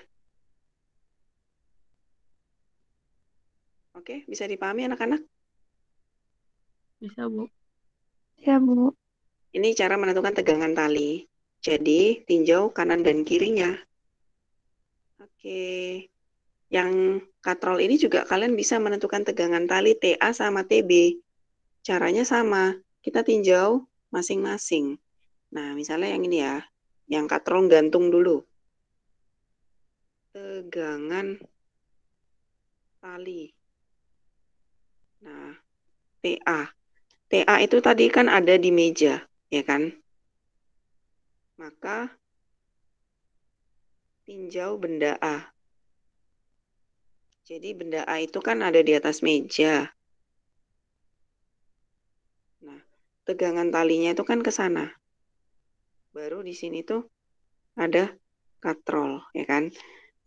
Oke, bisa dipahami anak-anak? Bisa, Bu. Ya, Bu. Ini cara menentukan tegangan tali. Jadi, tinjau kanan dan kirinya. Oke. Yang katrol ini juga kalian bisa menentukan tegangan tali TA sama TB. Caranya sama. Kita tinjau masing-masing. Nah, misalnya yang ini ya. Yang katrol gantung dulu. Tegangan tali. Nah, TA. TA itu tadi kan ada di meja, ya kan? Maka tinjau benda A. Jadi benda A itu kan ada di atas meja. Nah, tegangan talinya itu kan ke sana. Baru di sini tuh ada katrol, ya kan?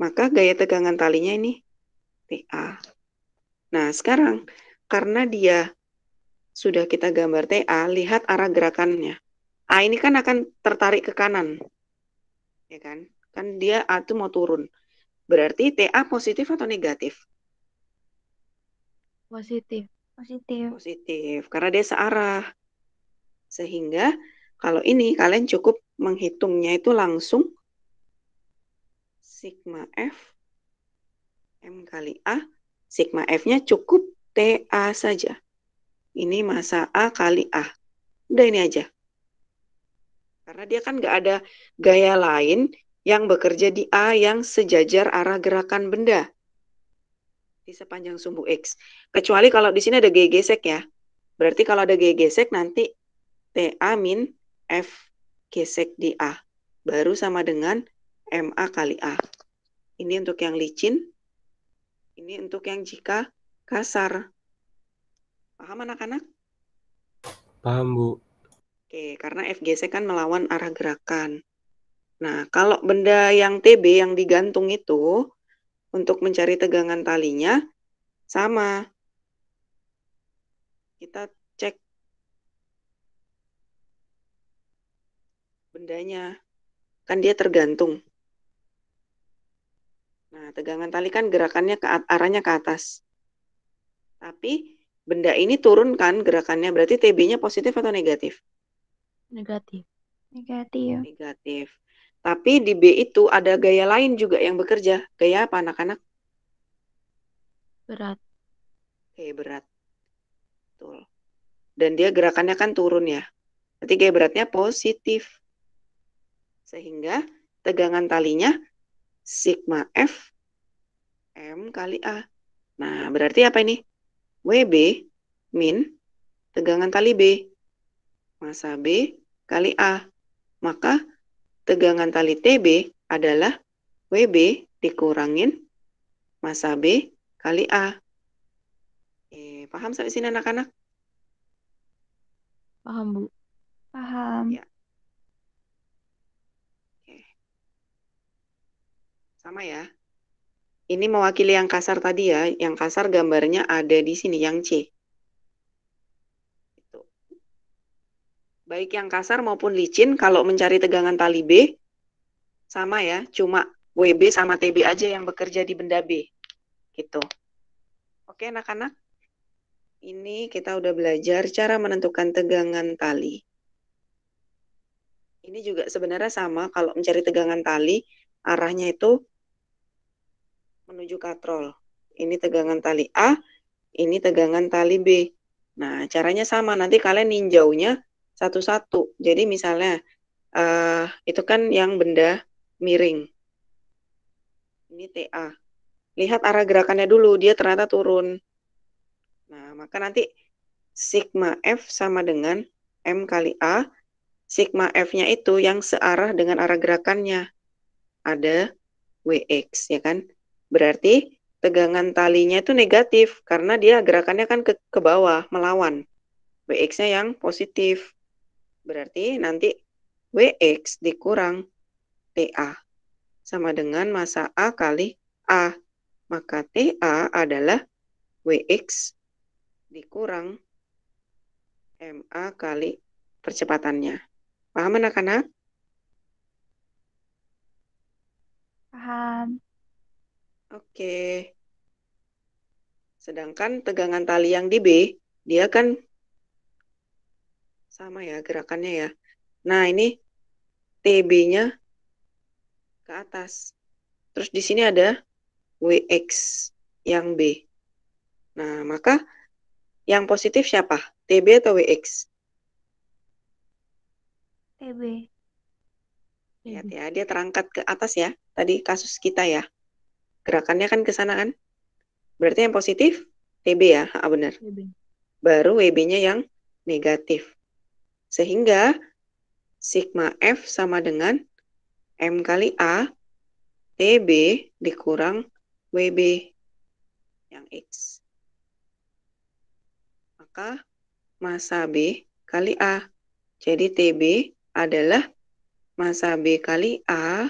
Maka gaya tegangan talinya ini TA. Nah, sekarang karena dia sudah kita gambar TA, lihat arah gerakannya. A ini kan akan tertarik ke kanan. Ya kan? Kan dia A itu mau turun. Berarti TA positif atau negatif? Positif. Positif. Positif, karena dia searah. Sehingga kalau ini kalian cukup menghitungnya itu langsung sigma F M kali A. Sigma F-nya cukup TA saja. Ini massa A kali A. Udah ini aja. Karena dia kan nggak ada gaya lain yang bekerja di A yang sejajar arah gerakan benda di sepanjang sumbu X. Kecuali kalau di sini ada gaya gesek ya. Berarti kalau ada G gesek nanti TA min F gesek di A. Baru sama dengan MA kali A. Ini untuk yang licin. Ini untuk yang jika kasar. Paham anak-anak? Paham, Bu. Oke, karena F gesek kan melawan arah gerakan. Nah, kalau benda yang TB yang digantung itu, untuk mencari tegangan talinya, sama. Kita cek bendanya. Kan dia tergantung. Nah, tegangan tali kan gerakannya arahnya ke atas. Tapi benda ini turun kan gerakannya, berarti TB-nya positif atau negatif? Negatif. Negatif. Negatif. Tapi di B itu ada gaya lain juga yang bekerja. Gaya apa anak-anak? Berat. Gaya berat. Betul. Dan dia gerakannya kan turun ya. Berarti gaya beratnya positif. Sehingga tegangan talinya sigma F M kali A. Nah, berarti apa ini? WB min tegangan tali B. Massa B kali A. Maka tegangan tali TB adalah WB dikurangin massa B kali A. Paham sampai sini anak-anak? Paham, Bu. Paham. Ya. Oke. Sama ya. Ini mewakili yang kasar tadi ya. Yang kasar gambarnya ada di sini, yang C. Itu. Baik yang kasar maupun licin, kalau mencari tegangan tali B, sama ya. Cuma WB sama TB aja yang bekerja di benda B. Gitu. Oke anak-anak. Ini kita udah belajar cara menentukan tegangan tali. Ini juga sebenarnya sama, kalau mencari tegangan tali, arahnya itu menuju katrol. Ini tegangan tali A, ini tegangan tali B. Nah, caranya sama, nanti kalian ninjaunya satu-satu. Jadi misalnya, itu kan yang benda miring. Ini TA. Lihat arah gerakannya dulu, dia ternyata turun. Nah, maka nanti sigma F sama dengan M kali A. Sigma F-nya itu yang searah dengan arah gerakannya. Ada WX, ya kan? Berarti tegangan talinya itu negatif, karena dia gerakannya kan ke bawah, melawan. WX-nya yang positif. Berarti nanti WX dikurang TA. Sama dengan massa A kali A. Maka TA adalah WX dikurang MA kali percepatannya. Paham anak-anak? Paham. Oke. Sedangkan tegangan tali yang di B, dia kan sama ya gerakannya ya. Nah, ini TB-nya ke atas. Terus di sini ada WX yang B. Nah, maka yang positif siapa? TB atau WX? TB. Lihat ya, dia terangkat ke atas ya. Tadi kasus kita ya. Gerakannya kan ke sana kan? Berarti yang positif TB ya, benar. TB. Baru WB-nya yang negatif. Sehingga sigma F sama dengan M kali A, TB dikurang WB yang X. Maka massa B kali A. Jadi TB adalah massa B kali A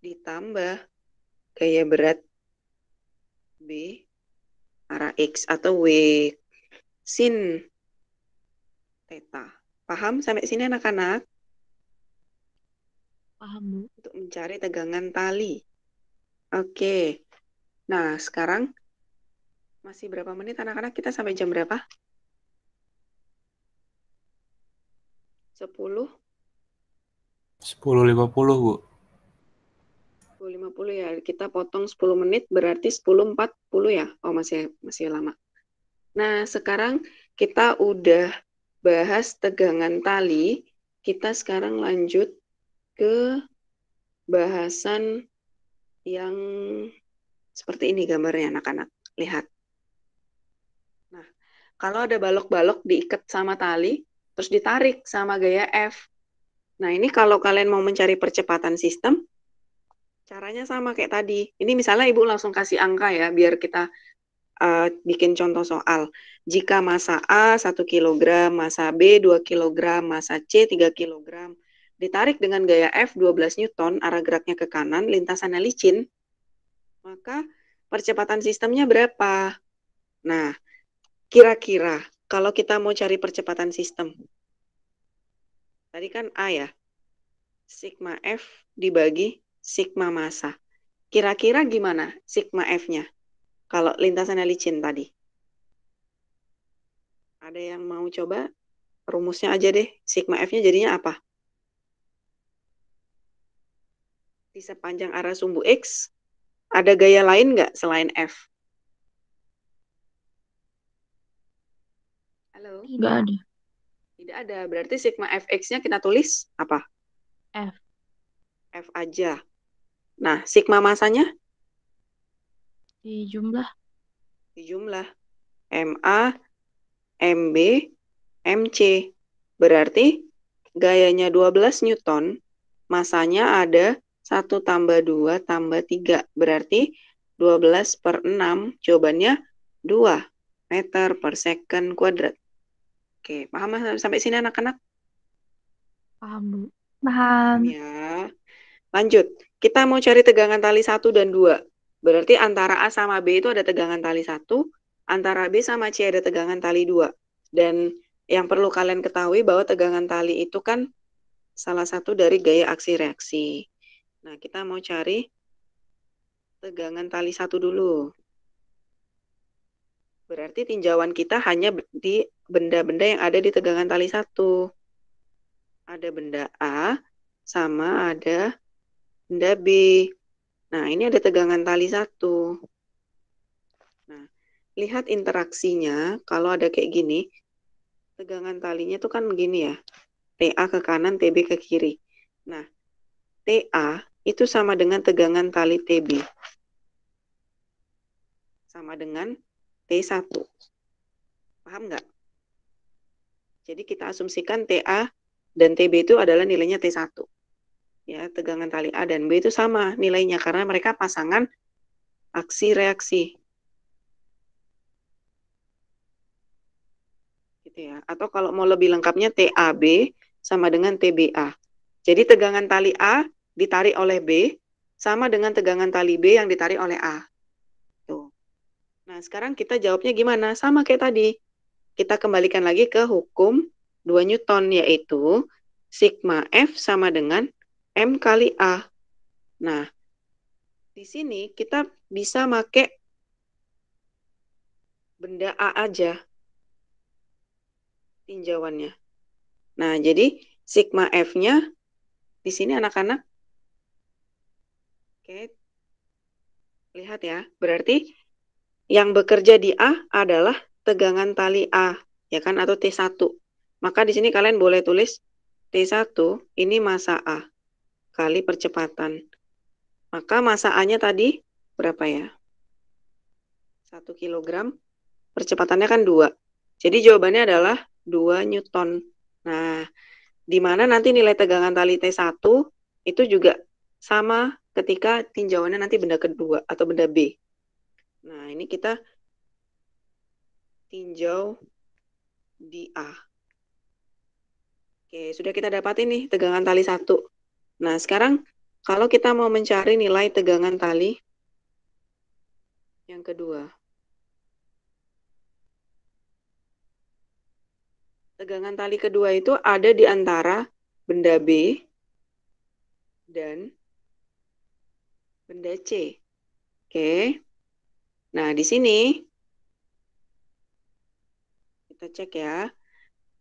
ditambah gaya berat B arah X atau W sin theta. Paham sampai sini anak-anak? Paham, Bu. Untuk mencari tegangan tali. Oke. Nah, sekarang masih berapa menit anak-anak? Kita sampai jam berapa? 10? 10.50, Bu. 10.50 ya. Kita potong 10 menit berarti 10.40 ya. Oh, masih lama. Nah, sekarang kita udah bahas tegangan tali. Kita sekarang lanjut ke bahasan yang seperti ini gambarnya anak-anak. Lihat. Nah, Kalau ada balok-balok diikat sama tali, terus ditarik sama gaya F. Nah, ini kalau kalian mau mencari percepatan sistem, caranya sama kayak tadi. Ini misalnya Ibu langsung kasih angka ya, biar kita bikin contoh soal. Jika massa A 1 kg, massa B 2 kg, massa C 3 kg, ditarik dengan gaya F 12 Newton, arah geraknya ke kanan, lintasannya licin, maka percepatan sistemnya berapa? Nah, kira-kira kalau kita mau cari percepatan sistem, tadi kan A ya, sigma F dibagi sigma massa. Kira-kira gimana sigma F-nya? Kalau lintasannya licin tadi. Ada yang mau coba? Rumusnya aja deh. Sigma F-nya jadinya apa? Di sepanjang arah sumbu X, ada gaya lain nggak selain F? Halo? Nggak ada. Tidak ada. Berarti sigma Fx-nya kita tulis apa? F. F aja. Nah, sigma masanya? Di jumlah. Di jumlah. MA, MB, MC. Berarti gayanya 12 Newton, masanya ada 1 tambah 2 tambah 3. Berarti 12/6, jawabannya 2 meter per second kuadrat. Oke, paham sampai sini anak-anak? Paham, Bu. Paham Paham. ya. Lanjut, kita mau cari tegangan tali 1 dan 2. Berarti antara A sama B itu ada tegangan tali 1, antara B sama C ada tegangan tali 2. Dan yang perlu kalian ketahui bahwa tegangan tali itu kan salah satu dari gaya aksi reaksi. Nah, kita mau cari tegangan tali 1 dulu. Berarti tinjauan kita hanya di benda-benda yang ada di tegangan tali 1. Ada benda A sama ada benda B. Nah, ini ada tegangan tali 1. Nah, lihat interaksinya. Kalau ada kayak gini, tegangan talinya tuh kan begini ya. TA ke kanan, TB ke kiri. Nah, TA itu sama dengan tegangan tali TB. Sama dengan T1. Paham nggak? Jadi kita asumsikan TA dan TB itu adalah nilainya T1. Ya, tegangan tali A dan B itu sama nilainya karena mereka pasangan aksi reaksi. Gitu ya. Atau kalau mau lebih lengkapnya TAB sama dengan TBA. Jadi tegangan tali A ditarik oleh B sama dengan tegangan tali B yang ditarik oleh A. Tuh. Nah, sekarang kita jawabnya gimana? Sama kayak tadi. Kita kembalikan lagi ke hukum 2 Newton, yaitu sigma F sama dengan M kali A. Nah, di sini kita bisa pakai benda A aja tinjauannya. Nah, jadi sigma F-nya di sini anak-anak. Oke. Lihat ya. Berarti yang bekerja di A adalah tegangan tali A, ya kan, atau T1. Maka di sini kalian boleh tulis T1 ini massa A kali percepatan. Maka massa A-nya tadi berapa ya? 1 kg. Percepatannya kan 2. Jadi jawabannya adalah 2 Newton. Nah, di mana nanti nilai tegangan tali T1 itu juga sama ketika tinjauannya nanti benda kedua atau benda B. Nah, ini kita tinjau di A. Oke, sudah kita dapatin nih tegangan tali 1. Nah, sekarang kalau kita mau mencari nilai tegangan tali yang kedua. Tegangan tali kedua itu ada di antara benda B dan benda C. Oke. Nah, di sini kita cek ya.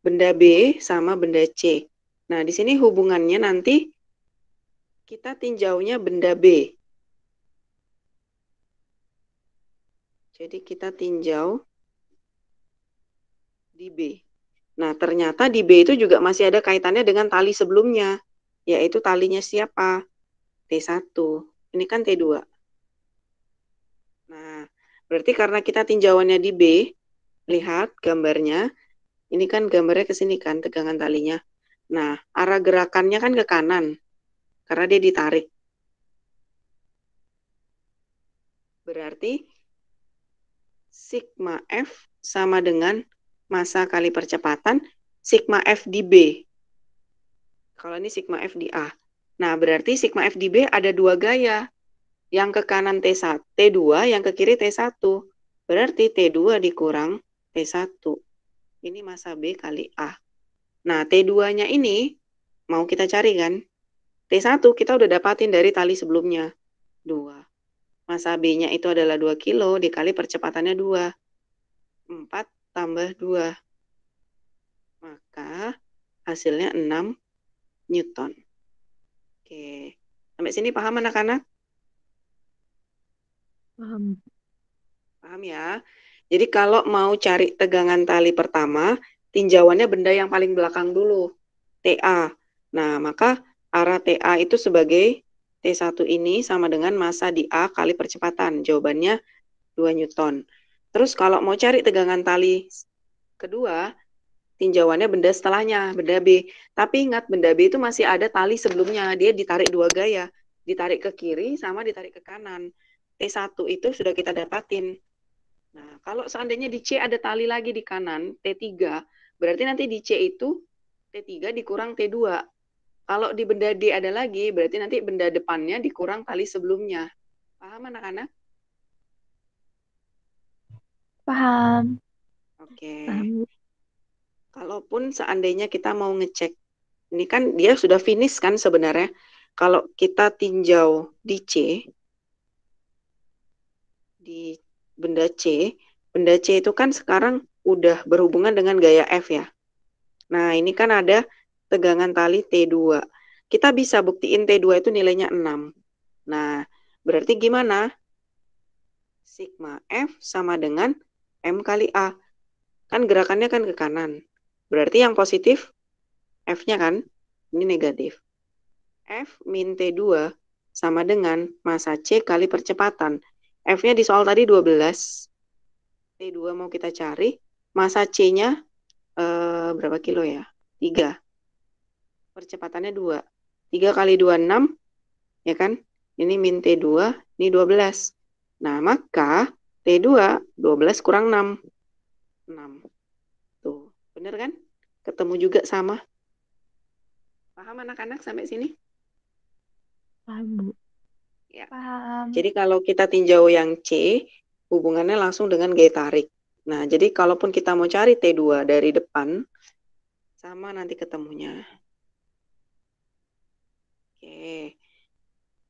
Benda B sama benda C. Nah, di sini hubungannya nanti kita tinjaunya benda B. Jadi kita tinjau di B. Nah, ternyata di B itu juga masih ada kaitannya dengan tali sebelumnya, yaitu talinya siapa? T1. Ini kan T2. Nah, berarti karena kita tinjauannya di B, lihat gambarnya. Ini kan gambarnya ke sini kan, tegangan talinya. Nah, arah gerakannya kan ke kanan, karena dia ditarik. Berarti sigma F sama dengan massa kali percepatan sigma F di B. Kalau ini sigma F di A. Nah, berarti sigma F di B ada dua gaya. Yang ke kanan T1, T2, yang ke kiri T1. Berarti T2 dikurang T1. Ini massa B kali A. Nah, T2-nya ini mau kita cari kan? T1 kita udah dapatin dari tali sebelumnya. 2. Massa B-nya itu adalah 2 kilo dikali percepatannya 2. 4 tambah 2. Maka hasilnya 6 Newton. Oke. Sampai sini paham anak-anak? Paham. Paham ya? Jadi kalau mau cari tegangan tali pertama, tinjauannya benda yang paling belakang dulu, TA. Nah, maka arah TA itu sebagai T1 ini sama dengan massa di A kali percepatan. Jawabannya 2 Newton. Terus kalau mau cari tegangan tali kedua, tinjauannya benda setelahnya, benda B. Tapi ingat, benda B itu masih ada tali sebelumnya. Dia ditarik dua gaya. Ditarik ke kiri sama ditarik ke kanan. T1 itu sudah kita dapatin. Nah, kalau seandainya di C ada tali lagi di kanan, T3, berarti nanti di C itu T3 dikurang T2. Kalau di benda D ada lagi, berarti nanti benda depannya dikurang tali sebelumnya. Paham anak-anak? Paham. Oke. Paham, Bu. Kalaupun seandainya kita mau ngecek, ini kan dia sudah finish kan sebenarnya. Kalau kita tinjau di C, di benda C itu kan sekarang udah berhubungan dengan gaya F ya. Nah, ini kan ada tegangan tali T2. Kita bisa buktiin T2 itu nilainya 6. Nah, berarti gimana? Sigma F sama dengan M kali A. Kan gerakannya kan ke kanan. Berarti yang positif F-nya kan, ini negatif. F min T2 sama dengan massa C kali percepatan. F-nya di soal tadi 12. T2 mau kita cari. Massa C-nya berapa kilo ya? 3. Percepatannya 2. 3 kali 2, 6. Ya kan? Ini min T2, ini 12. Nah, maka T2, 12 kurang 6. 6. Tuh, bener kan? Ketemu juga sama. Paham anak-anak sampai sini? Paham, Bu. Ya. Paham. Jadi kalau kita tinjau yang C, hubungannya langsung dengan gaya tarik. Nah, jadi kalaupun kita mau cari T2 dari depan, sama nanti ketemunya. Oke.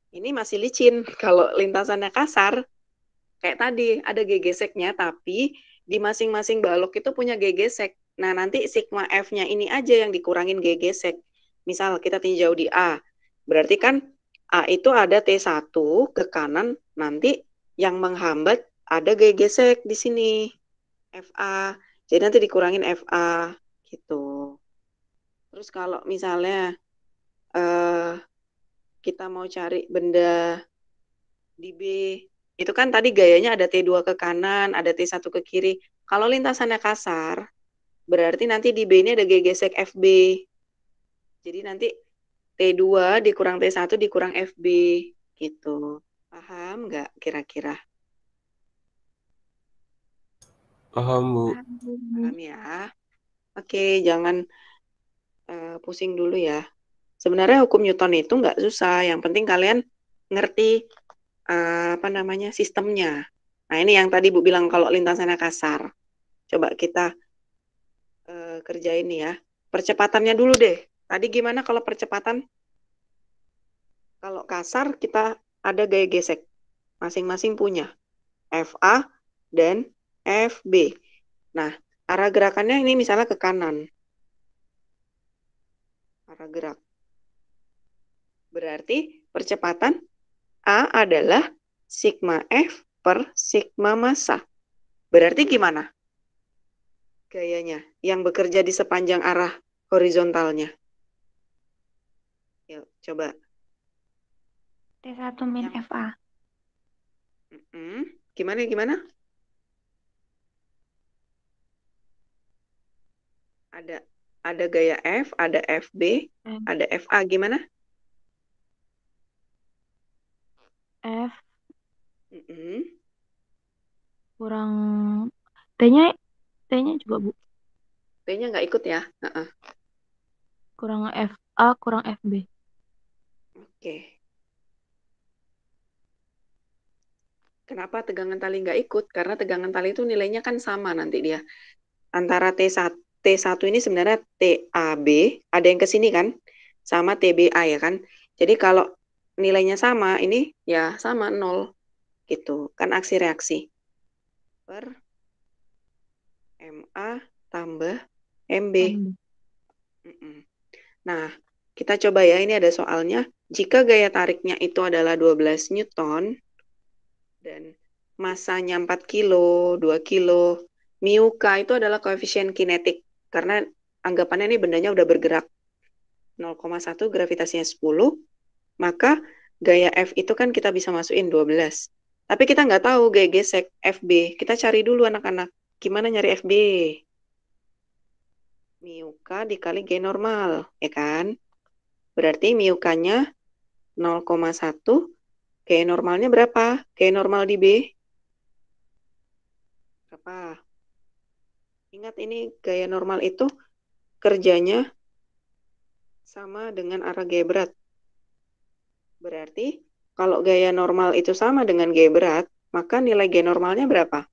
Ini masih licin. Kalau lintasannya kasar, kayak tadi, ada gegeseknya, tapi di masing-masing balok itu punya gegesek. Nah, nanti sigma F-nya ini aja yang dikurangin gegesek. Misal kita tinjau di A, berarti kan A itu ada T1 ke kanan, nanti yang menghambat ada gegesek di sini, FA. Jadi nanti dikurangin FA, gitu. Terus kalau misalnya kita mau cari benda di B, itu kan tadi gayanya ada T2 ke kanan, ada T1 ke kiri. Kalau lintasannya kasar, berarti nanti di B ini ada gegesek FB. Jadi nanti T2 dikurang T1 dikurang FB, gitu. Paham nggak kira-kira? Paham, Bu. Paham, Bu. Paham ya? Oke, jangan pusing dulu ya. Sebenarnya hukum Newton itu nggak susah. Yang penting kalian ngerti sistemnya. Nah, ini yang tadi Bu bilang kalau lintasannya kasar. Coba kita kerjain ya. Percepatannya dulu deh. Tadi gimana kalau percepatan? Kalau kasar kita ada gaya gesek. Masing-masing punya. FA dan FB. Nah, arah gerakannya ini misalnya ke kanan. Arah gerak. Berarti percepatan A adalah sigma F per sigma massa. Berarti gimana gayanya yang bekerja di sepanjang arah horizontalnya? Yuk, coba. T1 min Yang- FA. Gimana? Ada gaya F, ada FB, F, ada FA. Gimana? F Mm-mm. kurang T-nya juga Bu. T-nya nggak ikut ya? Heeh. Kurang FA, kurang FB. Oke. Kenapa tegangan tali nggak ikut? Karena tegangan tali itu nilainya kan sama nanti dia. Antara T1 ini sebenarnya TAB, ada yang ke sini kan? Sama TBA ya kan? Jadi kalau nilainya sama, ini ya sama 0 gitu. Kan aksi reaksi. Per MA tambah MB. MB. Mm-mm. Nah, kita coba ya, ini ada soalnya. Jika gaya tariknya itu adalah 12 Newton, dan masanya 4 kilo, 2 kilo, mu K itu adalah koefisien kinetik. Karena anggapannya ini bendanya udah bergerak 0,1, gravitasinya 10, maka gaya F itu kan kita bisa masukin 12. Tapi kita nggak tahu gaya gesek FB. Kita cari dulu anak-anak. Gimana nyari FB? Mu K dikali G normal, ya kan? Berarti mu K-nya 0,1, G normalnya berapa? G normal di B? Berapa? Ingat ini gaya normal itu kerjanya sama dengan arah G berat. Berarti kalau gaya normal itu sama dengan G berat, maka nilai G normalnya berapa?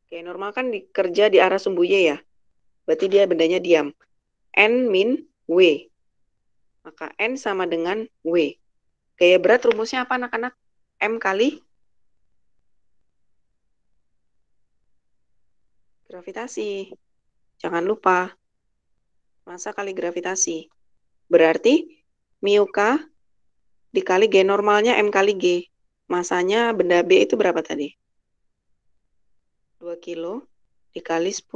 G normal kan kerja di arah sumbu Y ya. Berarti dia bendanya diam. N min W. Maka N sama dengan W. Gaya berat rumusnya apa anak-anak? M kali gravitasi. Jangan lupa, massa kali gravitasi. Berarti mu K dikali G normalnya M kali G. Masanya benda B itu berapa tadi? 2 kilo dikali 10.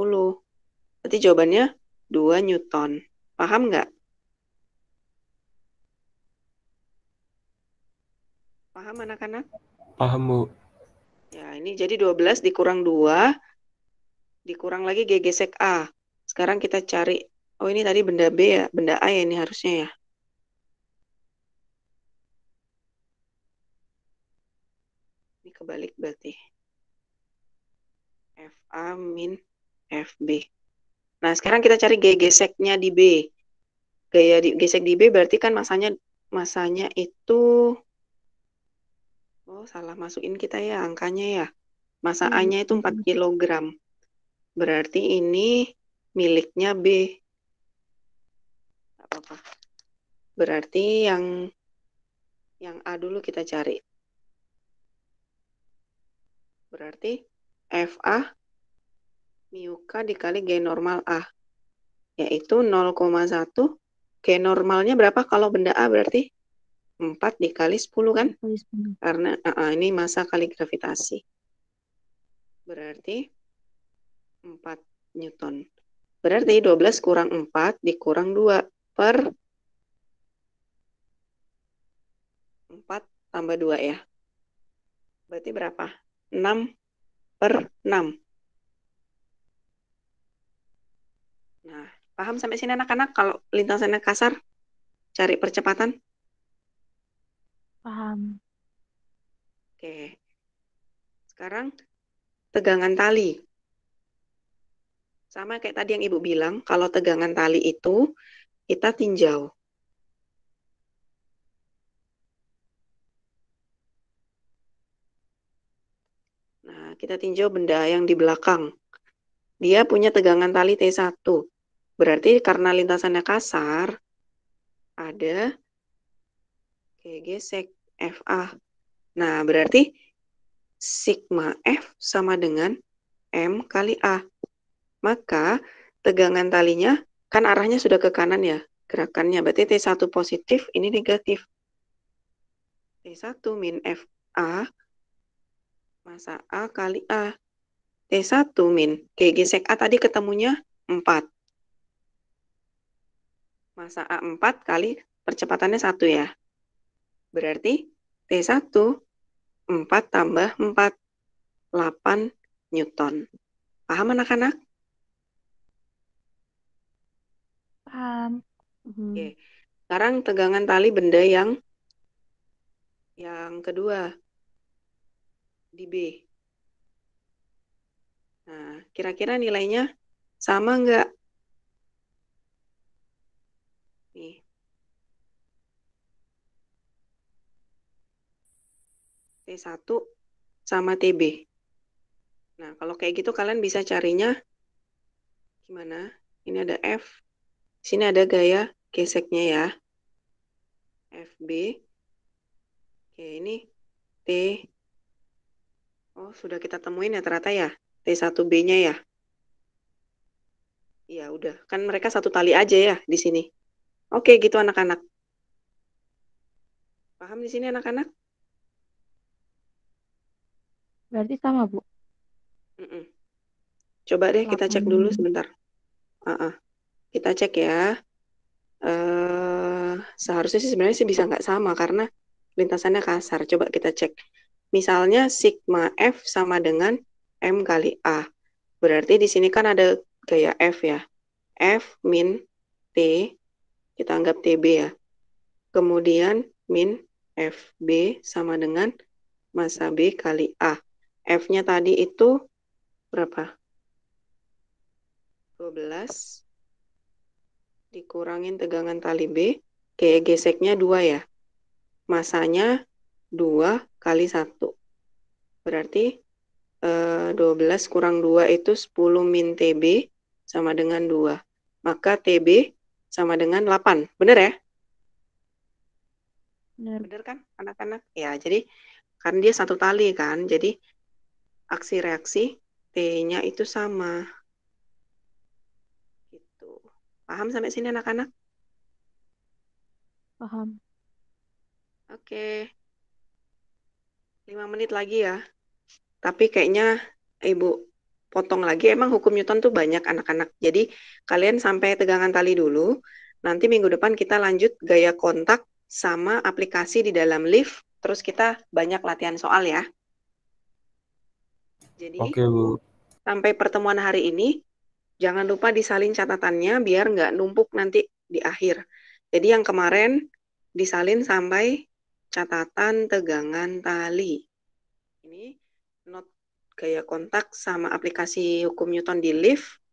Berarti jawabannya 2 Newton. Paham nggak? Paham anak-anak? Paham, Bu. Ya, ini jadi 12 dikurang 2, dikurang lagi G gesek A. Sekarang kita cari, oh ini tadi benda B ya, benda A ya ini harusnya ya. Ini kebalik berarti. FA min FB. Nah, sekarang kita cari gaya geseknya di B. Gaya gesek di B berarti kan masanya itu, oh salah masukin kita ya angkanya ya. Masa A-nya itu 4 kg. Berarti ini miliknya B. Nggak apa-apa. Berarti yang A dulu kita cari. Berarti FA mu K dikali G normal A. Yaitu 0,1. G normalnya berapa kalau benda A berarti? 4 dikali 10 kan? Karena ini massa kali gravitasi. Berarti 4 Newton. Berarti 12 kurang 4 dikurang 2 per 4 tambah 2 ya. Berarti berapa? 6 per 6. Nah, paham sampai sini anak-anak kalau lintasannya kasar? Cari percepatan? Paham. Oke. Sekarang tegangan tali. Sama kayak tadi yang Ibu bilang, kalau tegangan tali itu kita tinjau. Nah, kita tinjau benda yang di belakang. Dia punya tegangan tali T1. Berarti karena lintasannya kasar, ada gesek FA. Nah, berarti sigma F sama dengan M kali A. Maka tegangan talinya kan arahnya sudah ke kanan ya, gerakannya. Berarti T1 positif, ini negatif. T1 min FA massa A kali A. T1 min G gesek A tadi ketemunya 4. Massa A 4 kali percepatannya 1 ya. Berarti T1 4 tambah 4, 8 Newton. Paham anak-anak? Paham. Oke. Sekarang tegangan tali benda yang kedua di B. Nah, kira-kira nilainya sama nggak? Nih. T1 sama TB. Nah, kalau kayak gitu kalian bisa carinya gimana? Ini ada F. Sini ada gaya geseknya ya. FB. Oke, ini T. Oh, sudah kita temuin ya ternyata ya. T1B-nya ya. Iya, udah. Kan mereka satu tali aja ya di sini. Oke, gitu anak-anak. Paham di sini anak-anak? Berarti sama, Bu. Mm-mm. Coba deh kita cek dulu 8. sebentar. Kita cek ya. Seharusnya sih sebenarnya sih bisa nggak sama karena lintasannya kasar. Coba kita cek. Misalnya sigma F sama dengan M kali A. Berarti di sini kan ada gaya F ya. F min T, kita anggap TB ya. Kemudian min FB sama dengan massa B kali A. F-nya tadi itu berapa? 12 dikurangin tegangan tali B, gaya geseknya 2 ya. Masanya 2 kali 1. Berarti 12 kurang 2 itu 10 min TB sama dengan 2. Maka TB sama dengan 8. Benar ya? Benar. Benar kan anak-anak? Ya, jadi kan dia satu tali kan. Jadi aksi reaksi T-nya itu sama. Gitu. Paham sampai sini anak-anak? Paham. Oke. 5 menit lagi ya. Tapi kayaknya Ibu potong lagi. Emang hukum Newton tuh banyak anak-anak. Jadi kalian sampai tegangan tali dulu. Nanti minggu depan kita lanjut gaya kontak sama aplikasi di dalam lift. Terus kita banyak latihan soal ya. Jadi Oke, Bu. sampai pertemuan hari ini, jangan lupa disalin catatannya biar nggak numpuk nanti di akhir. Jadi yang kemarin disalin sampai catatan tegangan tali. Ini not gaya kontak sama aplikasi hukum Newton di lift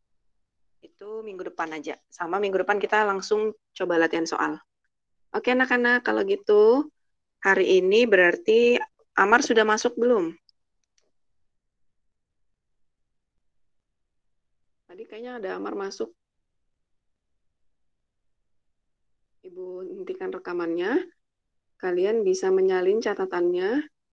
itu minggu depan aja. Sama minggu depan kita langsung coba latihan soal. Oke anak-anak, kalau gitu hari ini berarti Amar sudah masuk belum? Tadi kayaknya ada Amar masuk. Ibu hentikan rekamannya. Kalian bisa menyalin catatannya